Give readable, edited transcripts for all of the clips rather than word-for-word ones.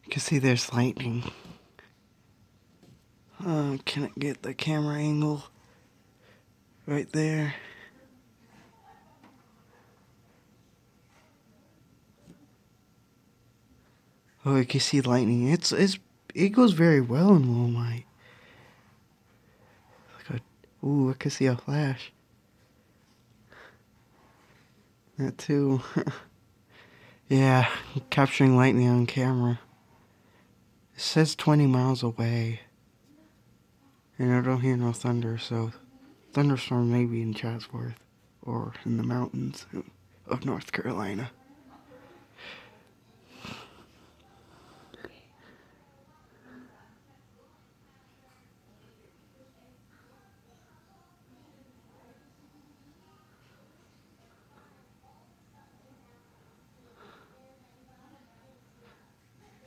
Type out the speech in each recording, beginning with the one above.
You can see there's lightning. Can I get the camera angle right there? Oh, you can see lightning. It goes very well in low light. Ooh, I can see a flash. That too. Yeah, capturing lightning on camera. It says 20 miles away. And I don't hear no thunder, so thunderstorm may be in Chatsworth or in the mountains of North Carolina.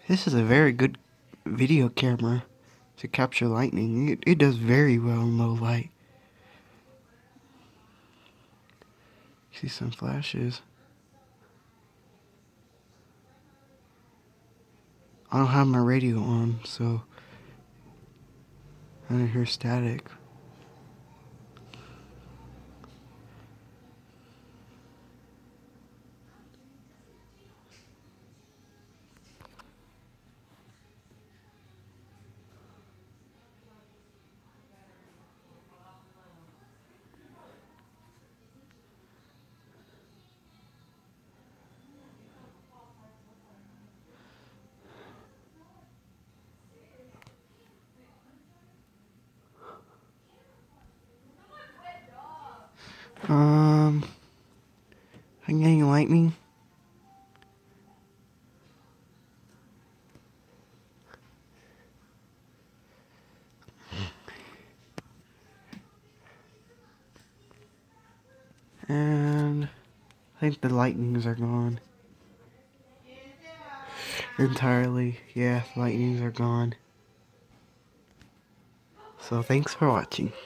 This is a very good video camera to capture lightning. It does very well in low light. See some flashes. I don't have my radio on, so I don't hear static. I'm getting lightning. And I think the lightnings are gone. Entirely. Yeah, lightnings are gone. So thanks for watching.